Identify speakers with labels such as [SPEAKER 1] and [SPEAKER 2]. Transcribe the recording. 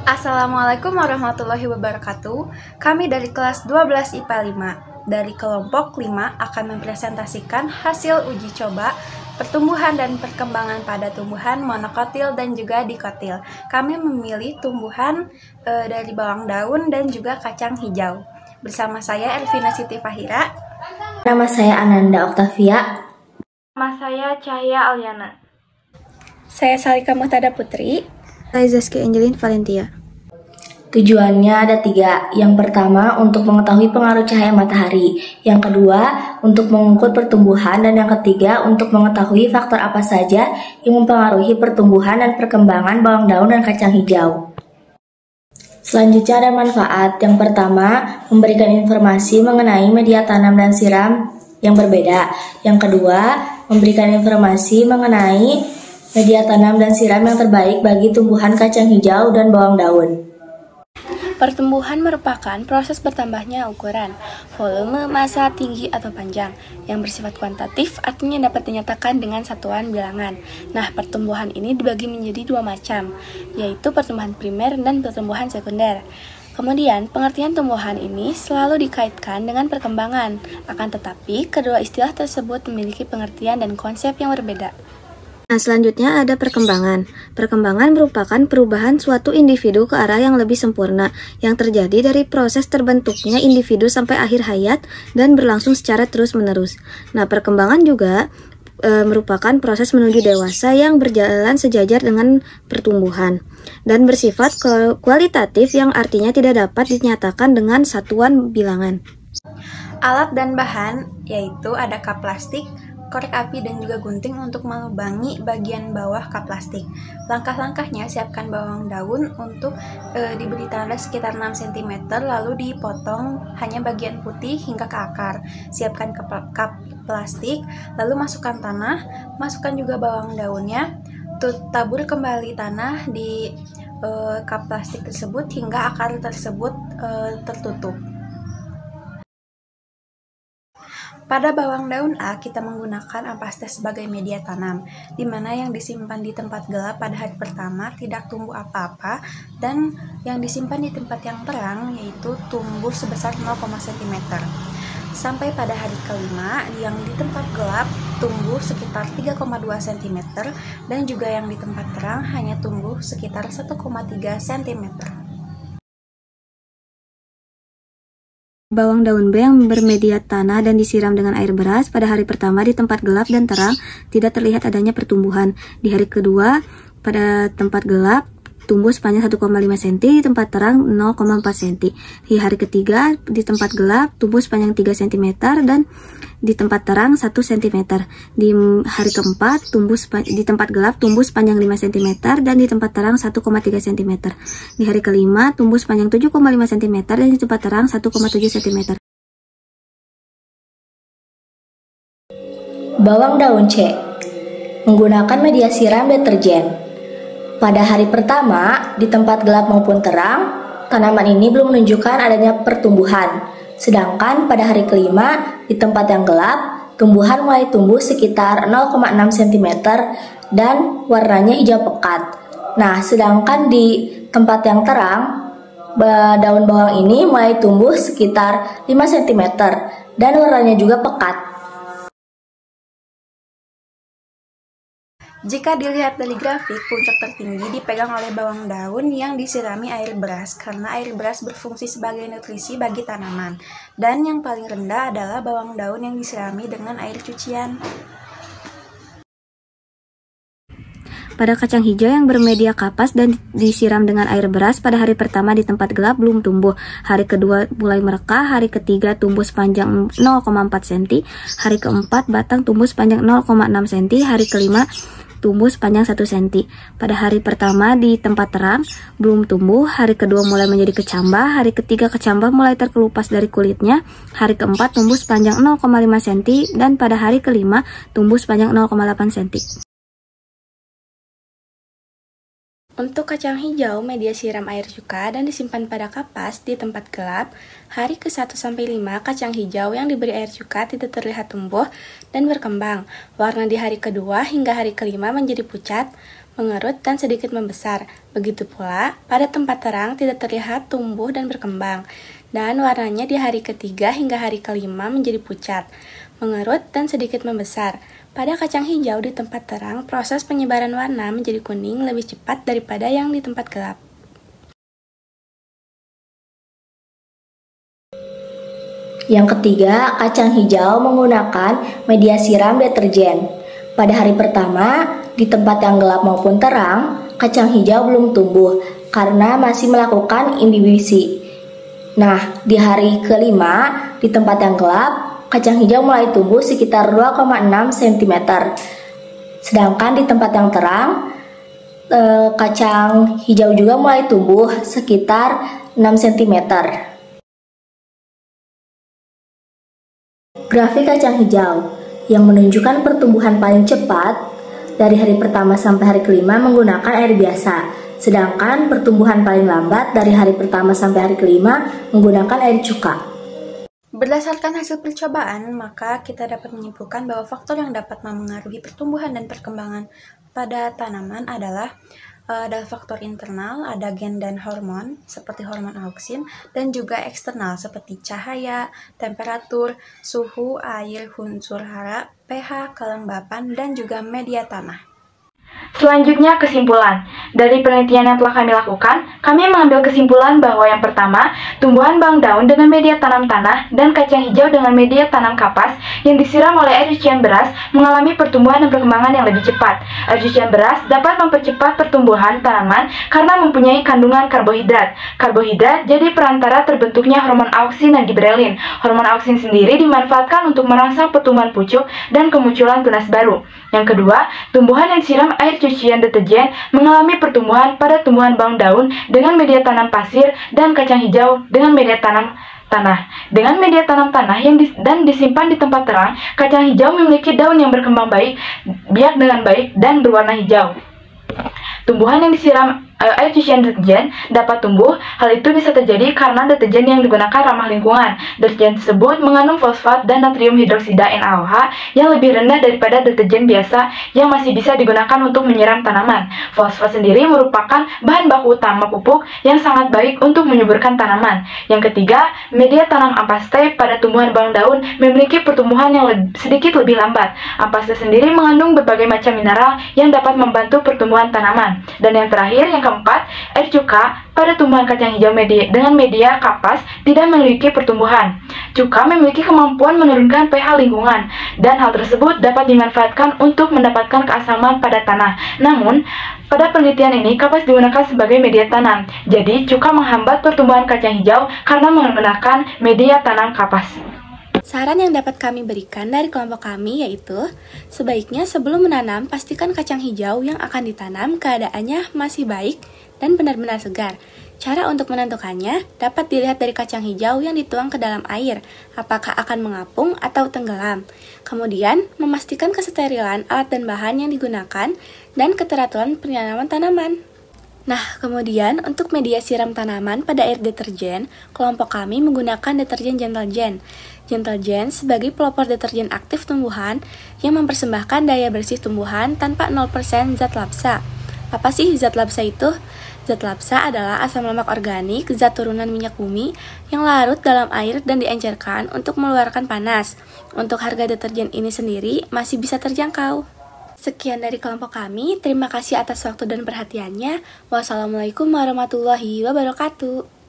[SPEAKER 1] Assalamualaikum warahmatullahi wabarakatuh. Kami dari kelas 12 IPA 5 dari kelompok 5 akan mempresentasikan hasil uji coba pertumbuhan dan perkembangan pada tumbuhan monokotil dan juga dikotil. Kami memilih tumbuhan dari bawang daun dan juga kacang hijau. Bersama saya Elvina Siti Fahira.
[SPEAKER 2] Nama saya Ananda Oktavia.
[SPEAKER 3] Nama saya Cahaya Alyana.
[SPEAKER 1] Saya Salika Muhtada Putri.
[SPEAKER 4] Saya Zaskia Angelin Valentia.
[SPEAKER 2] Tujuannya ada 3. Yang pertama, untuk mengetahui pengaruh cahaya matahari. Yang kedua, untuk mengukur pertumbuhan. Dan yang ketiga, untuk mengetahui faktor apa saja yang mempengaruhi pertumbuhan dan perkembangan bawang daun dan kacang hijau. Selanjutnya ada manfaat. Yang pertama, memberikan informasi mengenai media tanam dan siram yang berbeda. Yang kedua, memberikan informasi mengenai media tanam dan siram yang terbaik bagi tumbuhan kacang hijau dan bawang daun.
[SPEAKER 3] Pertumbuhan merupakan proses bertambahnya ukuran, volume, massa, tinggi, atau panjang yang bersifat kuantitatif, artinya dapat dinyatakan dengan satuan bilangan. Nah, pertumbuhan ini dibagi menjadi 2 macam, yaitu pertumbuhan primer dan pertumbuhan sekunder. Kemudian, pengertian tumbuhan ini selalu dikaitkan dengan perkembangan, akan tetapi kedua istilah tersebut memiliki pengertian dan konsep yang berbeda.
[SPEAKER 4] Nah, selanjutnya ada perkembangan. Perkembangan merupakan perubahan suatu individu ke arah yang lebih sempurna, yang terjadi dari proses terbentuknya individu sampai akhir hayat dan berlangsung secara terus-menerus. Nah, perkembangan juga merupakan proses menuju dewasa yang berjalan sejajar dengan pertumbuhan dan bersifat kualitatif yang artinya tidak dapat dinyatakan dengan satuan bilangan.
[SPEAKER 1] Alat dan bahan yaitu ada kap plastik, korek api, dan juga gunting untuk melubangi bagian bawah kap plastik. Langkah-langkahnya, siapkan bawang daun untuk diberi tanda sekitar 6 cm, lalu dipotong hanya bagian putih hingga ke akar. Siapkan kap plastik, lalu masukkan tanah, masukkan juga bawang daunnya, tabur kembali tanah di kap plastik tersebut hingga akar tersebut tertutup. Pada bawang daun A, kita menggunakan ampaste sebagai media tanam, di mana yang disimpan di tempat gelap pada hari pertama tidak tumbuh apa-apa, dan yang disimpan di tempat yang terang yaitu tumbuh sebesar 0, cm. Sampai pada hari kelima, yang di tempat gelap tumbuh sekitar 3,2 cm, dan juga yang di tempat terang hanya tumbuh sekitar 1,3 cm.
[SPEAKER 4] Bawang daun B yang bermedia tanah dan disiram dengan air beras pada hari pertama di tempat gelap dan terang tidak terlihat adanya pertumbuhan. Di hari kedua pada tempat gelap tumbuh sepanjang 1,5 cm, di tempat terang 0,4 cm. Di hari ketiga di tempat gelap tumbuh sepanjang 3 cm dan di tempat terang 1 cm. Di hari keempat di tempat gelap tumbuh sepanjang 5 cm dan di tempat terang 1,3 cm. Di hari kelima tumbuh sepanjang 7,5 cm dan di tempat terang 1,7 cm.
[SPEAKER 2] Bawang daun C menggunakan media siram deterjen. Pada hari pertama, di tempat gelap maupun terang, tanaman ini belum menunjukkan adanya pertumbuhan. Sedangkan pada hari kelima, di tempat yang gelap, tumbuhan mulai tumbuh sekitar 0,6 cm dan warnanya hijau pekat. Nah, sedangkan di tempat yang terang, daun bawang ini mulai tumbuh sekitar 5 cm dan warnanya juga pekat.
[SPEAKER 1] Jika dilihat dari grafik, puncak tertinggi dipegang oleh bawang daun yang disirami air beras karena air beras berfungsi sebagai nutrisi bagi tanaman. Dan yang paling rendah adalah bawang daun yang disirami dengan air cucian.
[SPEAKER 4] Pada kacang hijau yang bermedia kapas dan disiram dengan air beras pada hari pertama di tempat gelap belum tumbuh. Hari kedua mulai merekah, hari ketiga tumbuh sepanjang 0,4 cm, hari keempat batang tumbuh sepanjang 0,6 cm, hari kelima tumbuh sepanjang 1 cm. Pada hari pertama di tempat terang belum tumbuh, hari kedua mulai menjadi kecambah, hari ketiga kecambah mulai terkelupas dari kulitnya, hari keempat tumbuh sepanjang 0,5 cm, dan pada hari kelima tumbuh sepanjang 0,8 cm.
[SPEAKER 3] Untuk kacang hijau, media siram air cuka dan disimpan pada kapas di tempat gelap. Hari ke-1-5 kacang hijau yang diberi air cuka tidak terlihat tumbuh dan berkembang. Warna di hari kedua hingga hari kelima menjadi pucat. mengerut dan sedikit membesar. Begitu pula, pada tempat terang tidak terlihat tumbuh dan berkembang. Dan warnanya di hari ketiga hingga hari kelima menjadi pucat, mengerut dan sedikit membesar. Pada kacang hijau di tempat terang, proses penyebaran warna menjadi kuning lebih cepat daripada yang di tempat gelap.
[SPEAKER 2] Yang ketiga, kacang hijau menggunakan media siram deterjen. Pada hari pertama, di tempat yang gelap maupun terang, kacang hijau belum tumbuh karena masih melakukan imbibisi. Nah, di hari kelima, di tempat yang gelap, kacang hijau mulai tumbuh sekitar 2,6 cm. Sedangkan di tempat yang terang, kacang hijau juga mulai tumbuh sekitar 6 cm. Grafik kacang hijau yang menunjukkan pertumbuhan paling cepat dari hari pertama sampai hari kelima menggunakan air biasa. Sedangkan pertumbuhan paling lambat dari hari pertama sampai hari kelima menggunakan air cuka.
[SPEAKER 1] Berdasarkan hasil percobaan, maka kita dapat menyimpulkan bahwa faktor yang dapat memengaruhi pertumbuhan dan perkembangan pada tanaman adalah ada faktor internal, ada gen dan hormon seperti hormon auksin, dan juga eksternal seperti cahaya, temperatur, suhu, air, unsur hara, pH, kelembapan, dan juga media tanah.
[SPEAKER 5] Selanjutnya kesimpulan. Dari penelitian yang telah kami lakukan, kami mengambil kesimpulan bahwa yang pertama, tumbuhan bawang daun dengan media tanam tanah dan kacang hijau dengan media tanam kapas yang disiram oleh air cucian beras mengalami pertumbuhan dan perkembangan yang lebih cepat. Air cucian beras dapat mempercepat pertumbuhan tanaman karena mempunyai kandungan karbohidrat. Karbohidrat jadi perantara terbentuknya hormon auksin dan giberelin. Hormon auksin sendiri dimanfaatkan untuk merangsang pertumbuhan pucuk dan kemunculan tunas baru. Yang kedua, tumbuhan yang disiram air cucian deterjen mengalami pertumbuhan pada tumbuhan bawang daun dengan media tanam pasir dan kacang hijau dengan media tanam tanah. Dengan media tanam tanah dan disimpan di tempat terang, kacang hijau memiliki daun yang berkembang biak dengan baik dan berwarna hijau. Tumbuhan yang disiram air cucian deterjen dapat tumbuh. Hal itu bisa terjadi karena deterjen yang digunakan ramah lingkungan. Deterjen tersebut mengandung fosfat dan natrium hidroksida NaOH yang lebih rendah daripada deterjen biasa yang masih bisa digunakan untuk menyiram tanaman. Fosfat sendiri merupakan bahan baku utama pupuk yang sangat baik untuk menyuburkan tanaman. Yang ketiga, media tanam ampaste pada tumbuhan bawang daun memiliki pertumbuhan yang sedikit lebih lambat. Ampaste sendiri mengandung berbagai macam mineral yang dapat membantu pertumbuhan tanaman. Dan yang terakhir, yang keempat, air cuka pada tumbuhan kacang hijau dengan media kapas tidak memiliki pertumbuhan. Cuka memiliki kemampuan menurunkan pH lingkungan, dan hal tersebut dapat dimanfaatkan untuk mendapatkan keasaman pada tanah. Namun, pada penelitian ini kapas digunakan sebagai media tanam. Jadi, cuka menghambat pertumbuhan kacang hijau karena menggunakan media tanam kapas.
[SPEAKER 3] Saran yang dapat kami berikan dari kelompok kami yaitu, sebaiknya sebelum menanam, pastikan kacang hijau yang akan ditanam keadaannya masih baik dan benar-benar segar. Cara untuk menentukannya dapat dilihat dari kacang hijau yang dituang ke dalam air, apakah akan mengapung atau tenggelam. Kemudian, memastikan kesterilan alat dan bahan yang digunakan dan keteraturan penanaman tanaman. Nah, kemudian untuk media siram tanaman pada air deterjen, kelompok kami menggunakan deterjen Gentle-Gen. Gentle-Gen sebagai pelopor deterjen aktif tumbuhan yang mempersembahkan daya bersih tumbuhan tanpa 0% zat labsa. Apa sih zat labsa itu? Zat labsa adalah asam lemak organik, zat turunan minyak bumi yang larut dalam air dan diencerkan untuk mengeluarkan panas. Untuk harga deterjen ini sendiri masih bisa terjangkau. Sekian dari kelompok kami, terima kasih atas waktu dan perhatiannya. Wassalamualaikum warahmatullahi wabarakatuh.